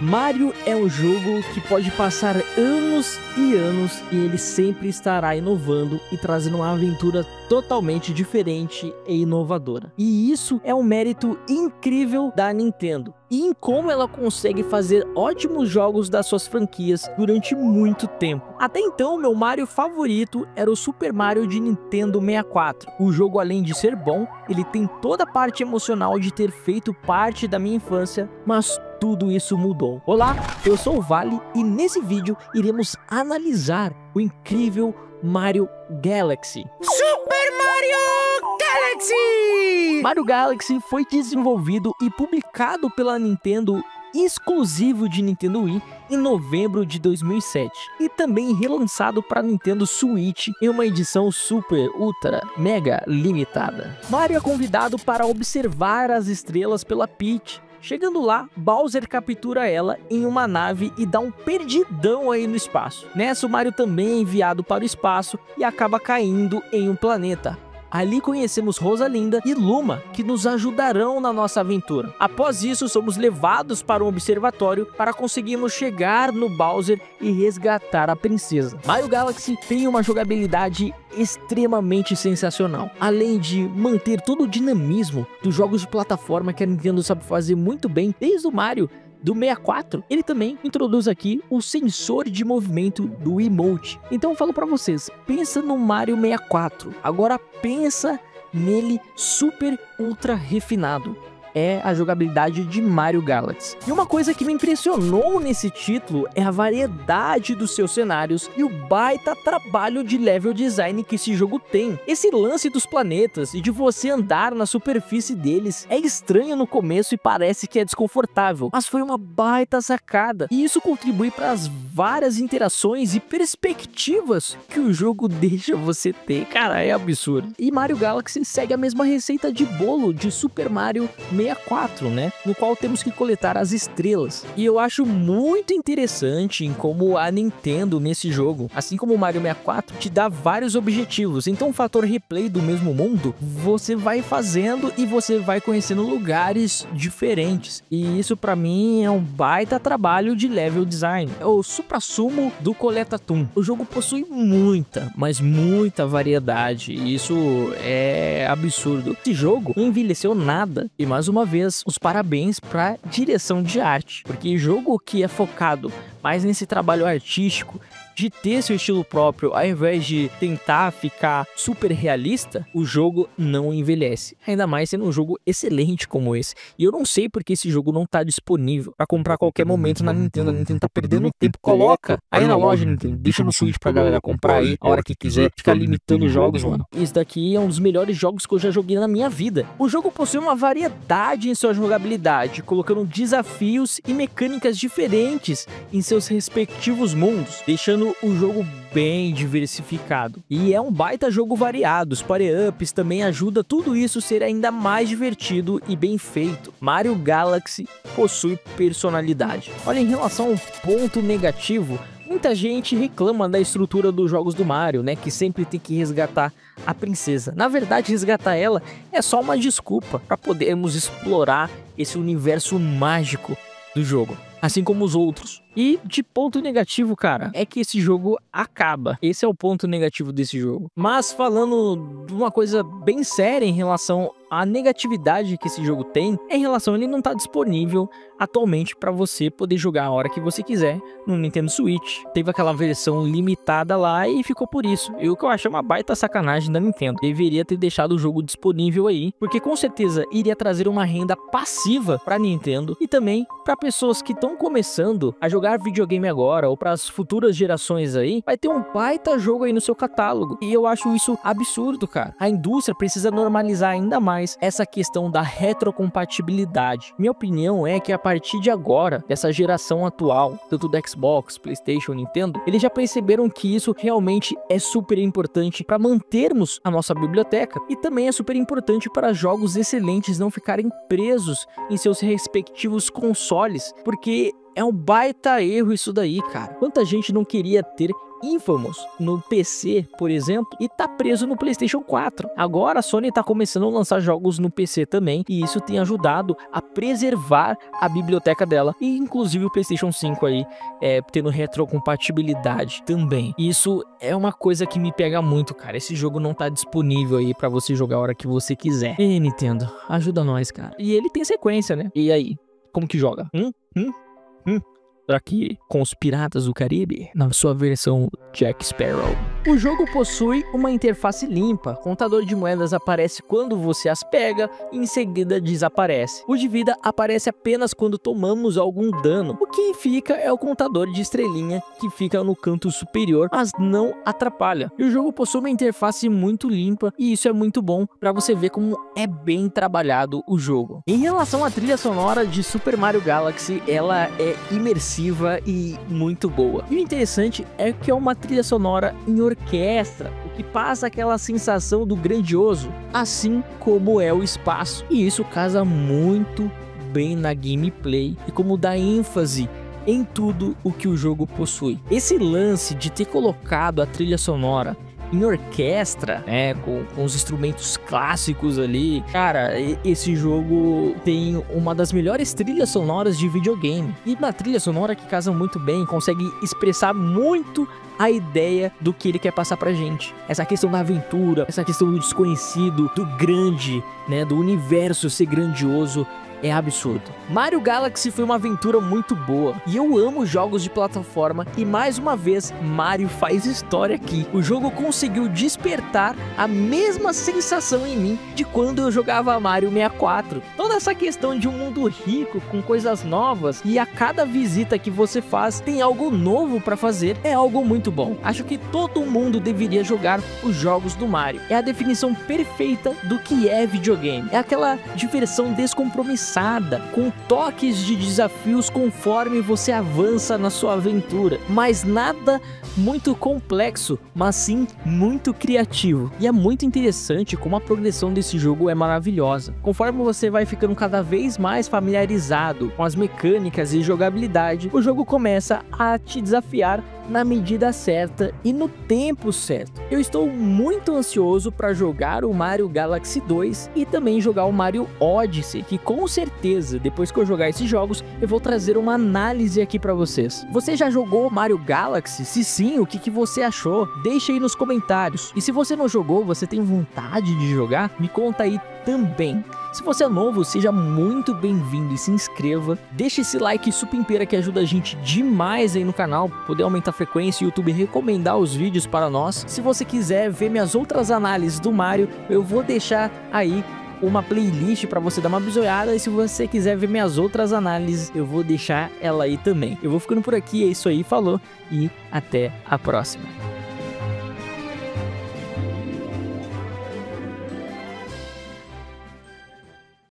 Mario é um jogo que pode passar anos e anos e ele sempre estará inovando e trazendo uma aventura totalmente diferente e inovadora. E isso é um mérito incrível da Nintendo e em como ela consegue fazer ótimos jogos das suas franquias durante muito tempo. Até então, meu Mario favorito era o Super Mario de Nintendo 64. O jogo, além de ser bom, ele tem toda a parte emocional de ter feito parte da minha infância, mas tudo isso mudou. Olá, eu sou o Vale e nesse vídeo iremos analisar o incrível Mario Galaxy. Super Mario Galaxy! Mario Galaxy foi desenvolvido e publicado pela Nintendo exclusivo de Nintendo Wii em novembro de 2007 e também relançado para Nintendo Switch em uma edição super, ultra, mega limitada. Mario é convidado para observar as estrelas pela Peach. Chegando lá, Bowser captura ela em uma nave e dá um perdidão aí no espaço. Nessa, o Mario também é enviado para o espaço e acaba caindo em um planeta. Ali conhecemos Rosalinda e Luma, que nos ajudarão na nossa aventura. Após isso, somos levados para um observatório para conseguirmos chegar no Bowser e resgatar a princesa. Mario Galaxy tem uma jogabilidade extremamente sensacional, além de manter todo o dinamismo dos jogos de plataforma que a Nintendo sabe fazer muito bem desde o Mario do 64, ele também introduz aqui o sensor de movimento do emote. Então eu falo pra vocês, pensa no Mario 64, agora pensa nele super ultra refinado. É a jogabilidade de Mario Galaxy. E uma coisa que me impressionou nesse título é a variedade dos seus cenários e o baita trabalho de level design que esse jogo tem. Esse lance dos planetas e de você andar na superfície deles é estranho no começo e parece que é desconfortável, mas foi uma baita sacada. E isso contribui para as várias interações e perspectivas que o jogo deixa você ter. Cara, é absurdo. E Mario Galaxy segue a mesma receita de bolo de Super Mario 64, né? No qual temos que coletar as estrelas. E eu acho muito interessante em como a Nintendo nesse jogo, assim como o Mario 64, te dá vários objetivos. Então o fator replay do mesmo mundo, você vai fazendo e você vai conhecendo lugares diferentes. E isso pra mim é um baita trabalho de level design. É o suprassumo do Coleta-Toon. O jogo possui muita, mas muita variedade. E isso é absurdo. Esse jogo não envelheceu nada. E mais uma vez, os parabéns para direção de arte, porque jogo que é focado mais nesse trabalho artístico, de ter seu estilo próprio, ao invés de tentar ficar super realista, o jogo não envelhece. Ainda mais sendo um jogo excelente como esse. E eu não sei porque esse jogo não tá disponível para comprar a qualquer momento na Nintendo. A Nintendo tá perdendo tempo. Coloca aí na loja, Nintendo. Deixa no Switch pra galera comprar aí a hora que quiser. Ficar limitando jogos, mano. Esse daqui é um dos melhores jogos que eu já joguei na minha vida. O jogo possui uma variedade em sua jogabilidade, colocando desafios e mecânicas diferentes em seus respectivos mundos, deixando o jogo bem diversificado. E é um baita jogo variado, os power-ups também ajudam tudo isso a ser ainda mais divertido e bem feito. Mario Galaxy possui personalidade. Olha, em relação ao ponto negativo, muita gente reclama da estrutura dos jogos do Mario, né? Que sempre tem que resgatar a princesa. Na verdade, resgatar ela é só uma desculpa para podermos explorar esse universo mágico do jogo, assim como os outros. E de ponto negativo, cara, é que esse jogo acaba. Esse é o ponto negativo desse jogo. Mas falando de uma coisa bem séria em relação à negatividade que esse jogo tem, é em relação a ele não tá disponível atualmente para você poder jogar a hora que você quiser no Nintendo Switch. Teve aquela versão limitada lá e ficou por isso. E o que eu acho uma baita sacanagem da Nintendo. Deveria ter deixado o jogo disponível aí, porque com certeza iria trazer uma renda passiva para Nintendo e também para pessoas que estão começando a jogar videogame agora ou para as futuras gerações aí, vai ter um baita jogo aí no seu catálogo. E eu acho isso absurdo, cara. A indústria precisa normalizar ainda mais essa questão da retrocompatibilidade. Minha opinião é que a partir de agora, dessa geração atual, tanto do Xbox, PlayStation, Nintendo, eles já perceberam que isso realmente é super importante para mantermos a nossa biblioteca e também é super importante para jogos excelentes não ficarem presos em seus respectivos consoles, porque é um baita erro isso daí, cara. Quanta gente não queria ter Infamous no PC, por exemplo, e tá preso no PlayStation 4. Agora a Sony tá começando a lançar jogos no PC também, e isso tem ajudado a preservar a biblioteca dela, e inclusive o PlayStation 5 aí, tendo retrocompatibilidade também. Isso é uma coisa que me pega muito, cara. Esse jogo não tá disponível aí pra você jogar a hora que você quiser. E Nintendo, ajuda nós, cara. E ele tem sequência, né? E aí, como que joga? Será que com os Piratas do Caribe, na sua versão Jack Sparrow? O jogo possui uma interface limpa, contador de moedas aparece quando você as pega e em seguida desaparece. O de vida aparece apenas quando tomamos algum dano. O que fica é o contador de estrelinha que fica no canto superior, mas não atrapalha. E o jogo possui uma interface muito limpa e isso é muito bom para você ver como é bem trabalhado o jogo. Em relação à trilha sonora de Super Mario Galaxy, ela é imersiva e muito boa. E o interessante é que é uma trilha sonora em orquestra, o que passa aquela sensação do grandioso, assim como é o espaço. E isso casa muito bem na gameplay e como dá ênfase em tudo o que o jogo possui. Esse lance de ter colocado a trilha sonora em orquestra, com os instrumentos clássicos ali, cara, esse jogo tem uma das melhores trilhas sonoras de videogame. E uma trilha sonora que casa muito bem, consegue expressar muito a ideia do que ele quer passar pra gente. Essa questão da aventura, essa questão do desconhecido, do grande, né, do universo ser grandioso, é absurdo. Mario Galaxy foi uma aventura muito boa e eu amo jogos de plataforma e mais uma vez Mario faz história aqui. O jogo conseguiu despertar a mesma sensação em mim de quando eu jogava Mario 64. Toda essa questão de um mundo rico com coisas novas e a cada visita que você faz tem algo novo para fazer, é algo muito bom. Acho que todo mundo deveria jogar os jogos do Mario. É a definição perfeita do que é videogame. É aquela diversão descompromissada, com toques de desafios conforme você avança na sua aventura, mas nada muito complexo, mas sim muito criativo. E é muito interessante como a progressão desse jogo é maravilhosa. Conforme você vai ficando cada vez mais familiarizado com as mecânicas e jogabilidade, o jogo começa a te desafiar na medida certa e no tempo certo. Eu estou muito ansioso para jogar o Mario Galaxy 2 e também jogar o Mario Odyssey, que com certeza, depois que eu jogar esses jogos, eu vou trazer uma análise aqui para vocês. Você já jogou Mario Galaxy? Se sim, o que você achou? Deixa aí nos comentários. E se você não jogou, você tem vontade de jogar? Me conta aí também. Se você é novo, seja muito bem-vindo e se inscreva. Deixa esse like supimpeira que ajuda a gente demais aí no canal, poder aumentar a frequência e o YouTube recomendar os vídeos para nós. Se você quiser ver minhas outras análises do Mario, eu vou deixar aí uma playlist para você dar uma bisoiada, e se você quiser ver minhas outras análises, eu vou deixar ela aí também. Eu vou ficando por aqui, é isso aí, falou e até a próxima.